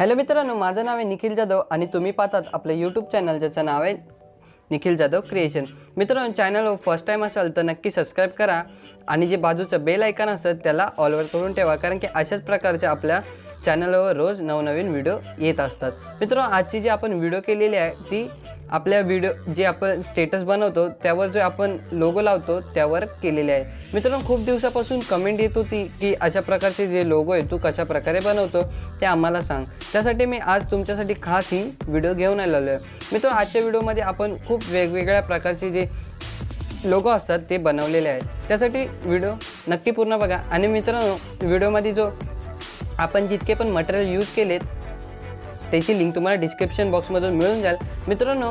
Hello मित्रांनो, माझं नाव आहे निखिल जाधव आणि तुम्ही पाहतात आपलं यूट्यूब चॅनल ज्याचं नाव आहे निखिल जाधव क्रिएशन। मित्रांनो, चॅनलवर फर्स्ट टाइम असाल तर नक्की सबस्क्राईब करा आणि जे बाजूचं बेल आयकॉन असतं त्याला ऑलवर करून ठेवा, कारण की अशाच प्रकारच्या आपल्या चॅनलवर रोज नवनवीन व्हिडिओ येत असतात। मित्रांनो, आजची जी आपण व्हिडिओ केलेली आहे ती आपल्या व्हिडिओ जे आपण स्टेटस बनवतो त्यावर जो आपण लोगो लावतो त्यावर केलेले आहे। मित्रांनो, खूप दिवसापासून कमेंट येत होती की अशा प्रकारचे जे लोगो आहे तू कशा प्रकारे बनवतो ते आम्हाला सांग। त्यासाठी मी आज तुमच्यासाठी खास ही व्हिडिओ घेऊन आलेलो आहे। मित्रांनो, आजच्या व्हिडिओमध्ये आपण खूप वेगवेगळ्या प्रकारचे जे लोगो असतात ते बनवलेले आहेत, त्यासाठी व्हिडिओ नक्की पूर्ण बघा। आणि मित्रांनो, व्हिडिओमध्ये जो आपण जितके पण मटेरियल यूज केलेत त्याची लिंक तुम्हाला डिस्क्रिप्शन बॉक्समधून मिळून जाईल। मित्रांनो,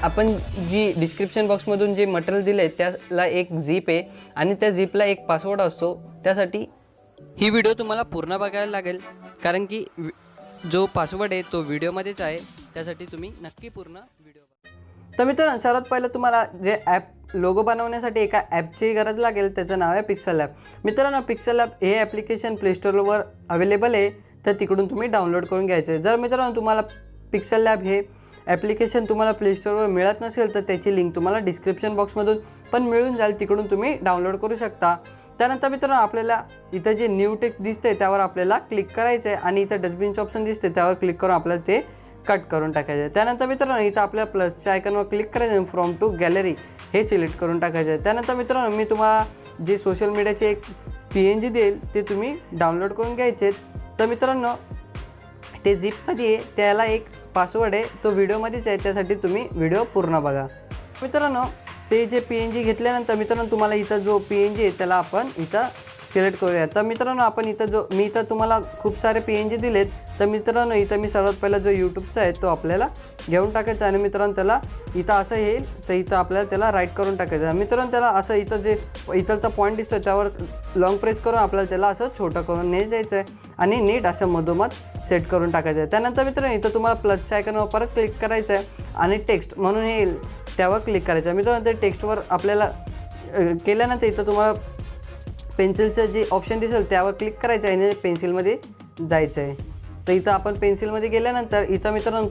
आपण जी डिस्क्रिप्शन बॉक्समधून जे मटेरियल दिले त्याला एक झिप आहे आणि त्या झिपला एक पासवर्ड असतो, त्यासाठी ही व्हिडिओ तुम्हाला पूर्ण बघायला लागेल, कारण की जो पासवर्ड आहे तो व्हिडिओमध्येच आहे, त्यासाठी तुम्ही नक्की पूर्ण व्हिडिओ बघा। तर मित्रांनो, सर्वात पहिलं तुम्हाला जे ॲप लोगो बनवण्यासाठी एका ॲपची गरज लागेल, त्याचं नाव आहे पिक्सेलॅब। मित्रांनो, पिक्सेलॅब हे ॲप्लिकेशन प्ले स्टोरवर अवेलेबल आहे, तर तिकडून तुम्ही डाउनलोड करून घ्यायचे। जर मित्रांनो तुम्हाला पिक्सेलॅब हे ॲप्लिकेशन तुम्हाला प्ले स्टोरवर मिळत नसेल तर त्याची लिंक तुम्हाला डिस्क्रिप्शन बॉक्समधून पण मिळून जाईल, तिकडून तुम्ही डाउनलोड करू शकता। त्यानंतर मित्रांनो, आपल्याला इथं जे न्यू टेक्स्ट दिसते त्यावर आपल्याला क्लिक करायचं आहे आणि इथं डस्टबिनचं ऑप्शन दिसते त्यावर क्लिक करून आपल्याला ते कट करून टाकायचं आहे। त्यानंतर मित्रांनो, इथं आपल्या प्लसच्या आयकॉनवर क्लिक करायचं आहे, फ्रॉम टू गॅलरी हे सिलेक्ट करून टाकायचं आहे। त्यानंतर मित्रांनो, मी तुम्हाला जे सोशल मीडियाचे एक PNG देईल ते तुम्ही डाउनलोड करून घ्यायचे। तर मित्रांनो, ते झिपमध्ये त्याला एक पासवर्ड आहे, तो व्हिडिओमध्येच आहे, त्यासाठी तुम्ही व्हिडिओ पूर्ण बघा। मित्रांनो, ते जे PNG घेतल्यानंतर मित्रांनो तुम्हाला इथं जो PNG आहे त्याला आपण इथं सिलेक्ट करूया। तर मित्रांनो, आपण इथं मी इथं तुम्हाला खूप सारे PNG दिलेत, तर मित्रांनो इथं मी सर्वात पहिला जो यूट्यूबचा आहे तो आपल्याला घेऊन टाकायचा आणि मित्रांनो त्याला इथं असं येईल, तर इथं आपल्याला त्याला राईट करून टाकायचं। मित्रांनो, त्याला असं इथं जे इथलचा पॉईंट दिसतोय त्यावर लॉंग प्रेस करून आपल्याला त्याला असं छोटं करून ने जायचं आहे आणि नीट असं मधोमध सेट करून टाकायचं आहे। त्यानंतर मित्रांनो, इथं तुम्हाला प्लसच्या आयकॉनवर परत क्लिक करायचं आहे आणि टेक्स्ट म्हणून येईल त्यावर क्लिक करायचं आहे। मित्रांनो, ते टेक्स्टवर आपल्याला केल्यानंतर इथं तुम्हाला पेन्सिलचं जे ऑप्शन दिसेल त्यावर क्लिक करायचं आहे आणि पेन्सिलमध्ये जायचं आहे। तर इथं आपण पेन्सिलमध्ये गेल्यानंतर इथं मित्रांनो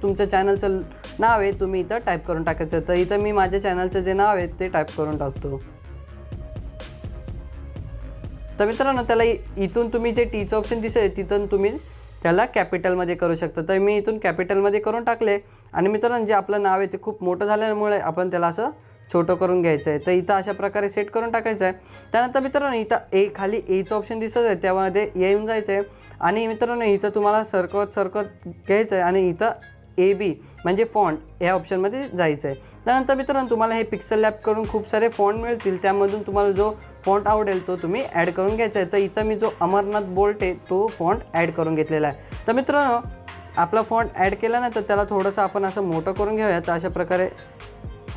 तुमच्या चॅनलचं नाव आहे तुम्ही इथं टाईप करून टाकायचं। तर इथं मी माझ्या चॅनलचं जे नाव आहे ते टाईप करून टाकतो। तर मित्रांनो, त्याला इथून तुम्ही जे टीचं ऑप्शन दिसेल तिथून तुम्ही त्याला कॅपिटलमध्ये करू शकता। तर मी इथून कॅपिटलमध्ये करून टाकले आणि मित्रांनो, जे आपलं नाव आहे ते खूप मोठं झाल्यामुळे आपण त्याला असं छोटं करून घ्यायचं आहे। तर इथं अशा प्रकारे सेट करून टाकायचं आहे। त्यानंतर मित्रांनो, इथं खाली एचं ऑप्शन दिसत आहे त्यामध्ये येऊन जायचं आहे आणि मित्रांनो इथं तुम्हाला सरकवत घ्यायचं आहे आणि इथं AB म्हणजे फॉन्ट या ऑप्शनमध्ये जायचं आहे। त्यानंतर मित्रांनो, तुम्हाला हे पिक्सेलॅब करून खूप सारे फॉन्ट मिळतील, त्यामधून तुम्हाला जो फॉन्ट आवडेल तो तुम्ही ॲड करून घ्यायचा आहे। तर इथं मी जो अमरनाथ बोल्ट आहे तो फॉन्ट ॲड करून घेतलेला आहे। तर मित्रांनो, आपला फॉन्ट ॲड केल्यानंतर त्याला थोडंसं आपण असं मोठं करून घेऊया। तर अशा प्रकारे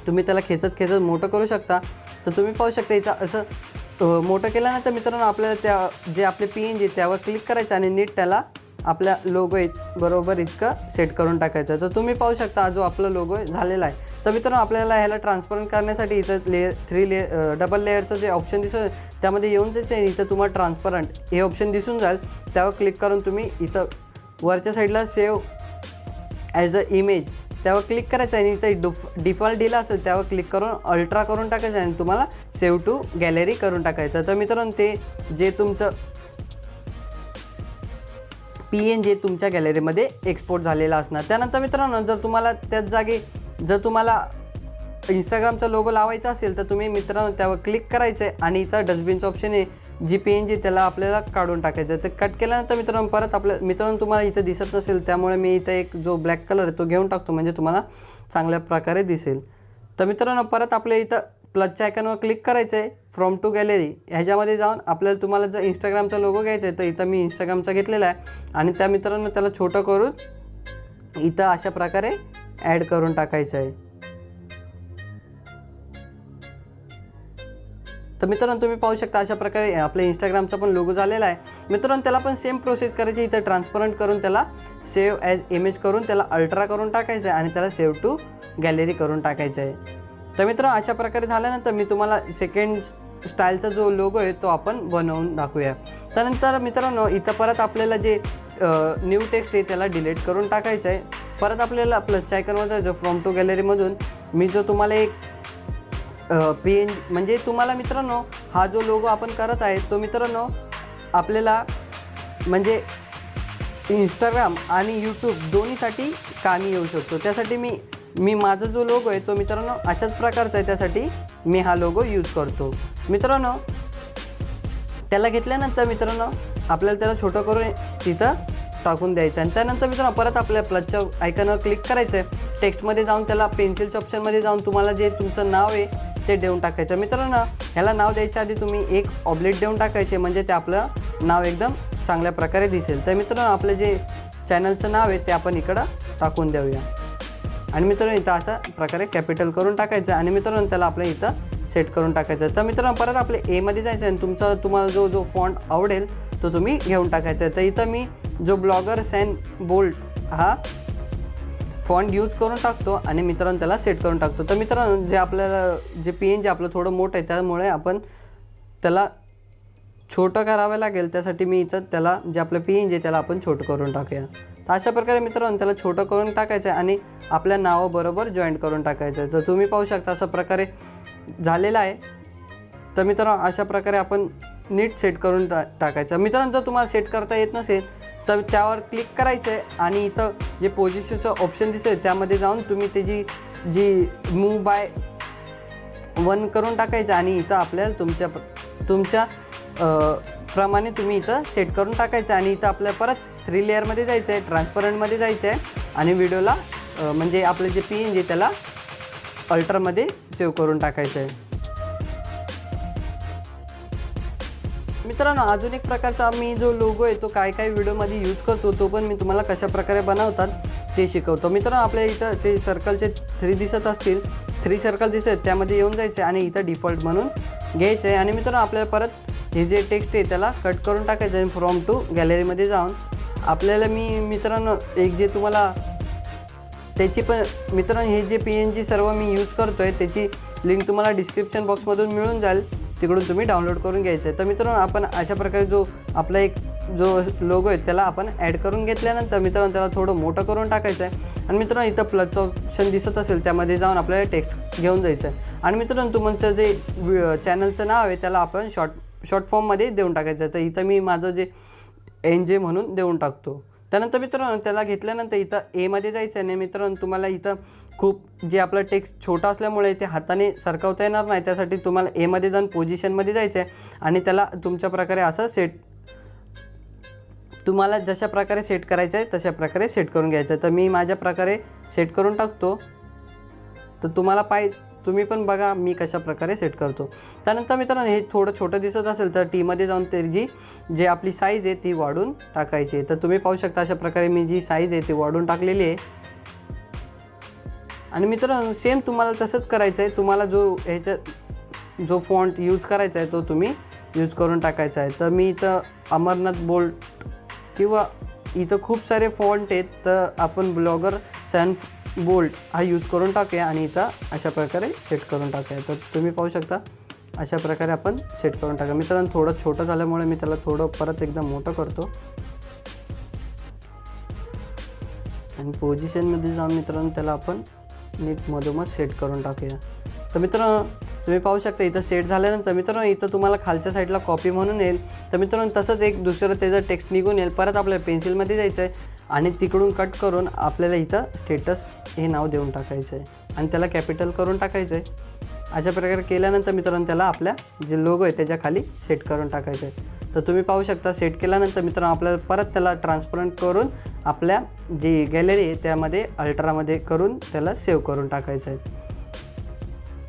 तुम्ही त्याला खेचत मोठं करू शकता। तर तुम्ही पाहू शकता इथं असं मोठं केल्यानंतर मित्रांनो आपल्याला त्या जे आपले PNG त्यावर क्लिक करायचं आणि नीट त्याला आपल्या लोगो बरोबर इतकं सेट करून टाकायचं। तर तुम्ही पाहू शकता जो आपला लोगो झालेला आहे। तर मित्रांनो, आपल्याला ह्याला ट्रान्सपरंट करण्यासाठी इथं डबल लेअरचं जे ऑप्शन दिसतं त्यामध्ये येऊन जायचं आहे। इथं तुम्हाला ट्रान्सपरंट हे ऑप्शन दिसून जाईल, त्यावर क्लिक करून तुम्ही इथं वरच्या साईडला सेव्ह ॲज अ इमेज त्यावर क्लिक करायचं आणि इथं डिफॉल्ट दिला असेल त्यावर क्लिक करून अल्ट्रा करून टाकायचं आणि तुम्हाला सेव्ह टू गॅलरी करून टाकायचं। तर मित्रांनो, ते जे तुमचं PNG तुमच्या गॅलरीमध्ये एक्सपोर्ट झालेला असणार। त्यानंतर मित्रांनो, जर तुम्हाला त्याच जागी जर तुम्हाला इंस्टाग्रामचा लोगो लावायचा असेल तर तुम्ही मित्रांनो त्यावर क्लिक करायचं आहे आणि इथं डस्टबिनचं ऑप्शन आहे, जी PNG त्याला आपल्याला काढून टाकायचं। तर कट केल्यानंतर मित्रांनो परत मित्रांनो तुम्हाला इथं दिसत नसेल त्यामुळे मी इथं एक जो ब्लॅक कलर आहे तो घेऊन टाकतो, म्हणजे तुम्हाला चांगल्या प्रकारे दिसेल। तर मित्रांनो, परत आपल्या इथं प्लसच्या आयकॉनवर क्लिक करायचं आहे, फ्रॉम टू गॅलरी ह्याच्यामध्ये जाऊन तुम्हाला जर इंस्टाग्रामचा लोगो घ्यायचा आहे तर इथं मी इंस्टाग्रामचा घेतलेला आहे आणि त्या मित्रांनो त्याला छोटं करून इथं अशा प्रकारे ॲड करून टाकायचं आहे। तर मित्रांनो, तुम्ही पाहू शकता अशा प्रकारे आपल्या इंस्टाग्रामचा पण लोगो झालेला आहे। मित्रांनो, त्याला पण सेम प्रोसेस करायची, इथं ट्रान्सपरंट करून त्याला सेव्ह ॲज इमेज करून त्याला अल्ट्रा करून टाकायचं आहे आणि त्याला सेव्ह टू गॅलरी करून टाकायचं आहे। तर मित्रांनो, अशा प्रकारे झाल्यानंतर मी तुम्हाला सेकंड स्टाईलचा जो लोगो आहे तो आपण बनवून दाखवूया। त्यानंतर मित्रांनो, इथं परत आपल्याला जे न्यू टेक्स्ट आहे त्याला डिलीट करून टाकायचं आहे. परत आपल्याला प्लसच्या आयकॉनवर जायचं. फ्रॉम टू गॅलरीमधून मी जो तुम्हाला एक पेन म्हणजे तुम्हाला मित्रांनो हा जो लोगो आपण करत आहे तो मित्रांनो आपल्याला म्हणजे इंस्टाग्राम आणि यूट्यूब दोन्हीसाठी कामी येऊ शकतो. त्यासाठी मी माझा जो लोगो आहे तो मित्रांनो अशाच प्रकारचा आहे. त्यासाठी मी हा लोगो यूज करतो. मित्रांनो त्याला घेतल्यानंतर मित्रांनो आपल्याला त्याला छोटं करून तिथं टाकून द्यायचं आहे. आणि त्यानंतर मित्रांनो परत आपल्या प्लसच्या आयकॉनवर क्लिक करायचं आहे. टेक्स्टमध्ये जाऊन त्याला पेन्सिलच्या ऑप्शनमध्ये जाऊन तुम्हाला जे तुमचं नाव आहे ते देऊन टाकायचं. मित्रांनो ह्याला नाव द्यायच्या आधी तुम्ही एक ऑब्लेट देऊन टाकायचे म्हणजे ते आपलं नाव एकदम चांगल्या प्रकारे दिसेल. तर मित्रांनो आपलं जे चॅनलचं नाव आहे ते आपण इकडं टाकून देऊया. आणि मित्रांनो इथं अशा प्रकारे कॅपिटल करून टाकायचं आणि मित्रांनो त्याला आपल्या इथं सेट करून टाकायचं. तर मित्रांनो परत आपले एमध्ये जायचं आणि तुम्हाला जो फॉन्ट आवडेल तो तुम्ही घेऊन टाकायचा आहे. तर इथं मी जो ब्लॉगर सॅन बोल्ट हा फॉन्ट यूज करून टाकतो आणि मित्रांनो त्याला सेट करून टाकतो. तर मित्रांनो जे आपल्याला जे PNG आपलं थोडं मोठं आहे त्यामुळे आपण त्याला छोटं करावं लागेल. त्यासाठी मी इथं त्याला जे आपलं PNG आहे त्याला आपण छोटं करून टाकूया. तर अशा प्रकारे मित्रांनो त्याला छोटं करून टाकायचं आहे आणि आपल्या नावाबरोबर जॉईंट करून टाकायचं आहे. तर तुम्ही पाहू शकता अशा प्रकारे झालेला आहे. तर मित्रांनो अशा प्रकारे आपण नीट सेट करून टाकायचं. मित्रांनो जर तुम्हाला सेट करता येत नसेल तर त्यावर क्लिक करायचं आहे आणि इथं जे पोझिशनचं ऑप्शन दिसेल त्यामध्ये जाऊन तुम्ही त्याची जी मूव बाय 1 करून टाकायचं आणि इथं आपल्याला तुमच्या प्रमाणे तुम्ही इथं सेट करून टाकायचं. आणि इथं आपल्याला परत 3 लेअरमध्ये जायचं आहे. ट्रान्सपरंटमध्ये जायचं आहे आणि व्हिडिओला म्हणजे आपलं जे PNG त्याला अल्ट्रामध्ये सेव्ह करून टाकायचं आहे. मित्रांनो अजून एक प्रकारचा मी जो लोगो आहे तो काय व्हिडिओमध्ये यूज करतो तो पण मी तुम्हाला कशा प्रकारे बनवतात ते शिकवतो. मित्रांनो आपल्या इथं ते सर्कलचे 3 दिसत असतील, 3 सर्कल दिसत त्यामध्ये येऊन जायचे आणि इथं डिफॉल्ट म्हणून घ्यायचं आहे. आणि मित्रांनो आपल्याला परत हे जे टेक्स्ट आहे त्याला कट करून टाकायचं आहे. फ्रॉम टू गॅलरीमध्ये जाऊन आपल्याला मित्रांनो एक जे तुम्हाला त्याची पण मित्रांनो हे जे PNG सर्व मी यूज करतो आहे त्याची लिंक तुम्हाला डिस्क्रिप्शन बॉक्समधून मिळून जाईल. तिकडून तुम्ही डाउनलोड करून घ्यायचं आहे. तर मित्रांनो आपण अशा प्रकारे जो आपला एक जो लोगो आहे त्याला आपण ॲड करून घेतल्यानंतर मित्रांनो त्याला थोडं मोठं करून टाकायचं आहे. आणि मित्रांनो इथं प्लसचं ऑप्शन दिसत असेल त्यामध्ये जाऊन आपल्याला टेक्स्ट घेऊन जायचं आहे. आणि मित्रांनो तुमचं जे चॅनलचं नाव आहे त्याला आपण शॉर्ट फॉर्ममध्ये देऊन टाकायचं आहे. तर इथं मी माझं जे NJ म्हणून देऊन टाकतो. त्यानंतर मित्रांनो त्याला घेतल्यानंतर इथं एमध्ये जायचं आहे. आणि मित्रांनो तुम्हाला इथं खूप जे आपलं टेक्स्ट छोटा असल्यामुळे ते हाताने सरकवता येणार नाही. त्यासाठी तुम्हाला एमध्ये जाऊन पोझिशनमध्ये जायचं आहे आणि त्याला तुमच्या प्रकारे असं तुम्हाला जशा प्रकारे सेट करायचं आहे तशा प्रकारे सेट करून घ्यायचं आहे. तर मी माझ्या प्रकारे सेट करून टाकतो. तर तुम्ही पण बघा मी कशा प्रकारे सेट करतो. त्यानंतर मित्रांनो हे थोडं छोटं दिसत असेल तर टीमध्ये जाऊन त्याची जे आपली साईज आहे ती वाढून टाकायची आहे. तर तुम्ही पाहू शकता अशा प्रकारे मी जी साईज आहे ती वाढून टाकलेली आहे. आणि मित्रांनो सेम तुम्हाला तसंच करायचं आहे. तुम्हाला जो फॉन्ट यूज करायचा आहे तो तुम्ही यूज करून टाकायचा आहे. तर मी इथं अमरनाथ बोल्ट किंवा इथं खूप सारे फॉन्ट आहेत तर आपण ब्लॉगर सॅन बोल्ट हा यूज करून टाकूया आणि इथं अशा प्रकारे सेट करून टाकूया. तर तुम्ही पाहू शकता अशा प्रकारे आपण सेट करून टाका. मित्रांनो थोडं छोटं झाल्यामुळे मी त्याला थोडं परत एकदम मोठं करतो आणि पोझिशनमध्ये जाऊन मित्रांनो त्याला आपण नीट मधोमध सेट करून टाकूया. तर मित्रांनो तुम्ही पाहू शकता इथं सेट झाल्यानंतर मित्रांनो इथं तुम्हाला खालच्या साईडला कॉपी म्हणून येईल. तर मित्रांनो तसंच एक दुसरं त्याचं टेक्स्ट निघून येईल. परत आपल्याला पेन्सिलमध्ये जायचं आहे आणि तिकडून कट करून आपल्याला इथं स्टेटस हे नाव देऊन टाकायचं आहे आणि त्याला कॅपिटल करून टाकायचं आहे. अशा प्रकारे केल्यानंतर मित्रांनो त्याला आपल्या जे लोगो आहे त्याच्या खाली सेट करून टाकायचं आहे. तर तुम्ही पाहू शकता सेट केल्यानंतर मित्रांनो आपल्याला परत त्याला ट्रान्सपरंट करून आपल्या जी गॅलरी आहे त्यामध्ये अल्ट्रामध्ये करून त्याला सेव्ह करून टाकायचं आहे.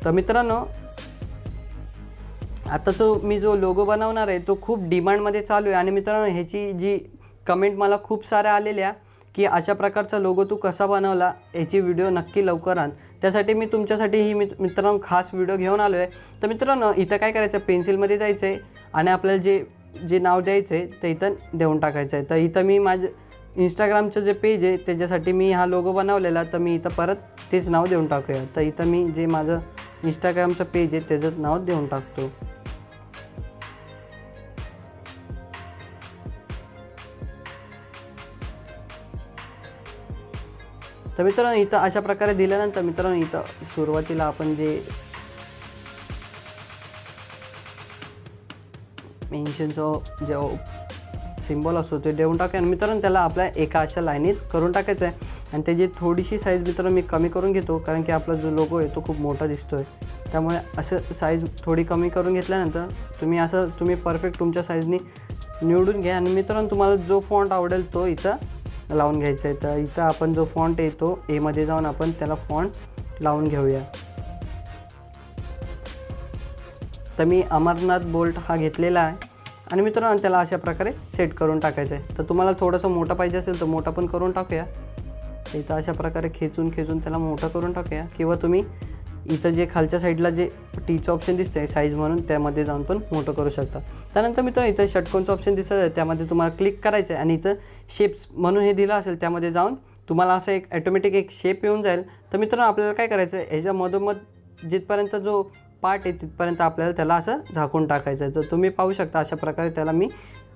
तर मित्रांनो आता मी जो लोगो बनवणार आहे तो खूप डिमांडमध्ये चालू आहे. आणि मित्रांनो ह्याची जी कमेंट मला खूप साऱ्या आलेल्या की अशा प्रकारचा लोगो तू कसा बनवला याची व्हिडिओ नक्की लवकर आण. त्यासाठी मी तुमच्यासाठी ही मित्रांनो खास व्हिडिओ घेऊन आलो आहे. तर मित्रांनो इथं काय करायचं पेन्सिलमध्ये जायचं आहे आणि आपल्याला जे नाव द्यायचं आहे ते इथं देऊन टाकायचं आहे. तर इथं मी माझं इंस्टाग्रामचं जे पेज आहे त्याच्यासाठी मी हा लोगो बनवलेला. तर मी इथं परत तेच नाव देऊन टाकूया. तर इथं मी जे माझं इंस्टाग्रामचं पेज आहे त्याचं नाव देऊन टाकतो. तर मित्रांनो इथं अशा प्रकारे दिल्यानंतर मित्रांनो इथं सुरुवातीला आपण जे मेन्शनचं जे सिम्बॉल असतो ते देऊन टाकूया आणि मित्रांनो त्याला आपल्या एका अशा लाईनीत करून टाकायचं आहे आणि त्याची थोडीशी साईज मित्रांनो मी कमी करून घेतो, कारण की आपला जो लोगो आहे तो खूप मोठा दिसतो आहे. त्यामुळे असं साईज थोडी कमी करून घेतल्यानंतर तुम्ही परफेक्ट तुमच्या साईजनी निवडून घ्या आणि मित्रांनो तुम्हाला जो फॉन्ट आवडेल तो इथं लावून घ्यायचा आहे. तर इथं आपण जो फॉन्ट आहे तो एमध्ये जाऊन आपण त्याला फॉन्ट लावून घेऊया. तर मी अमरनाथ बोल्ट हा घेतलेला आहे आणि मित्रांनो त्याला अशा प्रकारे सेट करून टाकायचं आहे. तर तुम्हाला थोडंसं मोठं पाहिजे असेल तर मोठं पण करून टाकूया. इथं अशा प्रकारे खेचून त्याला मोठं करून टाकूया, किंवा तुम्ही इथं जे खालच्या साईडला जे टीचं ऑप्शन दिसतं आहे साईज म्हणून त्यामध्ये जाऊन पण मोठं करू शकता. त्यानंतर मित्रांनो इथं षटकोनचं ऑप्शन दिसत आहे त्यामध्ये तुम्हाला क्लिक करायचं आहे आणि इथं शेप्स म्हणून हे दिलं असेल त्यामध्ये जाऊन तुम्हाला असं एक ॲटोमॅटिक एक शेप येऊन जाईल. तर मित्रांनो आपल्याला काय करायचं आहे, ह्याच्या मधोमध जिथपर्यंत जो पार्ट आहे तिथपर्यंत आपल्याला त्याला असं झाकून टाकायचं आहे. तर तुम्ही पाहू शकता अशा प्रकारे त्याला मी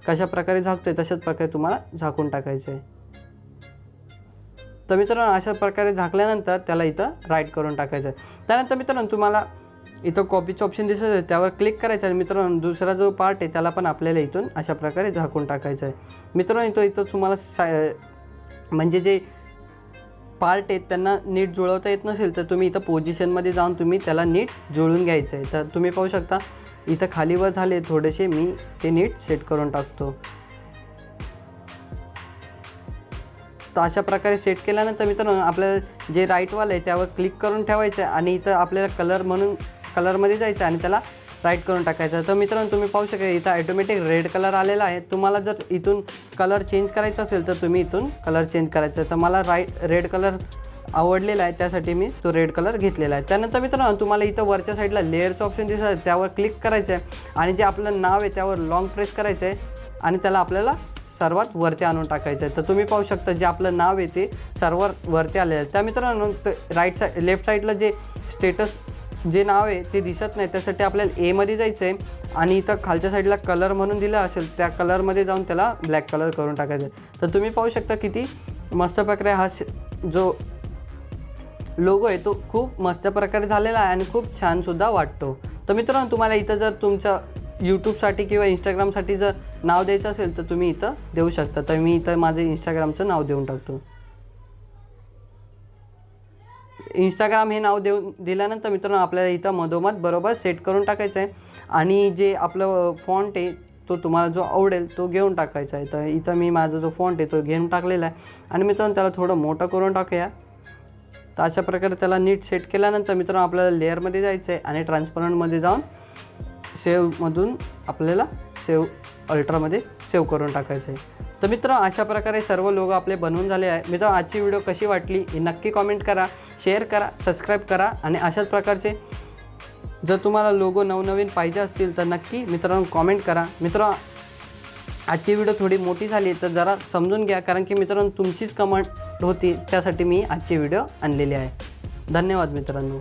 कशा प्रकारे झाकतोय तशाच प्रकारे तुम्हाला झाकून टाकायचं आहे. तर मित्रांनो अशा प्रकारे झाकल्यानंतर त्याला इथं राईट करून टाकायचं आहे. त्यानंतर मित्रांनो तुम्हाला इथं कॉपीचं ऑप्शन दिसत आहे त्यावर क्लिक करायचं आहे. मित्रांनो दुसरा जो पार्ट आहे त्याला पण आपल्याला इथून अशा प्रकारे झाकून टाकायचं आहे. मित्रांनो इथं तुम्हाला म्हणजे जे पार्ट आहेत त्यांना नीट जुळवता येत नसेल तर तुम्ही इथं पोझिशनमध्ये जाऊन तुम्ही त्याला नीट जुळून घ्यायचं आहे. तर तुम्ही पाहू शकता इथं खालीवर झाले थोडेसे, मी ते नीट सेट करून टाकतो. तर अशा प्रकारे सेट केल्यानंतर मित्रांनो आपल्याला जे राईटवालं आहे त्यावर क्लिक करून ठेवायचं आहे आणि इथं आपल्याला कलर म्हणून कलरमध्ये जायचं आणि त्याला राईट करून टाकायचं. तर मित्रांनो तुम्ही पाहू शकता इथं ॲटोमॅटिक रेड कलर आलेला आहे. तुम्हाला जर इथून कलर चेंज करायचा असेल तर तुम्ही इथून कलर चेंज करायचा. तर मला रेड कलर आवडलेला आहे त्यासाठी मी तो रेड कलर घेतलेला आहे. त्यानंतर मित्रांनो तुम्हाला इथं वरच्या साईडला लेअरचं ऑप्शन दिसत आहे त्यावर क्लिक करायचं आहे आणि जे आपलं नाव आहे त्यावर लॉंग प्रेस करायचं आहे आणि त्याला आपल्याला सर्वात वरती आणून टाकायचं आहे. तर तुम्ही पाहू शकता जे आपलं नाव आहे ते सर्वात वरती आलेलं आहे. त्या मित्रांनो लेफ्ट साईडला जे स्टेटस जे नाव आहे ते दिसत नाही, त्यासाठी आपल्याला एमध्ये जायचं आहे आणि इथं खालच्या साईडला कलर म्हणून दिलं असेल त्या कलरमध्ये जाऊन त्याला ब्लॅक कलर करून टाकायचं आहे. तर तुम्ही पाहू शकता किती मस्त प्रकारे हा जो लोगो आहे तो खूप मस्त प्रकारे झालेला आहे आणि खूप छानसुद्धा वाटतो. तर मित्रांनो तुम्हाला इथं जर तुमच्या यूट्यूबसाठी किंवा इंस्टाग्रामसाठी जर नाव द्यायचं असेल तर तुम्ही इथं देऊ शकता. तर मी इथं माझं इंस्टाग्रामचं नाव देऊन टाकतो. इंस्टाग्राम हे नाव दिल्यानंतर मित्रांनो आपल्याला इथं मधोमध बरोबर सेट करून टाकायचं आहे आणि जे आपलं फॉन्ट आहे तो तुम्हाला जो आवडेल तो घेऊन टाकायचा आहे. तर इथं मी माझा जो फॉन्ट आहे तो घेऊन टाकलेला आहे आणि मित्रांनो त्याला थोडं मोठं करून टाकूया. तर अशा प्रकारे त्याला नीट सेट केल्यानंतर मित्रांनो आपल्याला लेअरमध्ये जायचं आहे आणि ट्रान्सपरंटमध्ये जाऊन सेव्हमधून आपल्याला अल्ट्रामध्ये सेव्ह करून टाकायचं आहे. तर मित्रांनो अशा प्रकारे सर्व लोगो आपले बनवून झाले आहे. मित्रांनो आजची व्हिडिओ कशी वाटली हे नक्की कॉमेंट करा, शेअर करा, सबस्क्राईब करा आणि अशाच प्रकारचे जर तुम्हाला लोगो नवनवीन पाहिजे असतील तर नक्की मित्रांनो कॉमेंट करा. मित्रांनो आजची व्हिडिओ थोडी मोठी झाली तर जरा समजून घ्या, कारण की मित्रांनो तुमचीच कमेंट होती त्यासाठी मी आजची व्हिडिओ आणलेली आहे. धन्यवाद मित्रांनो.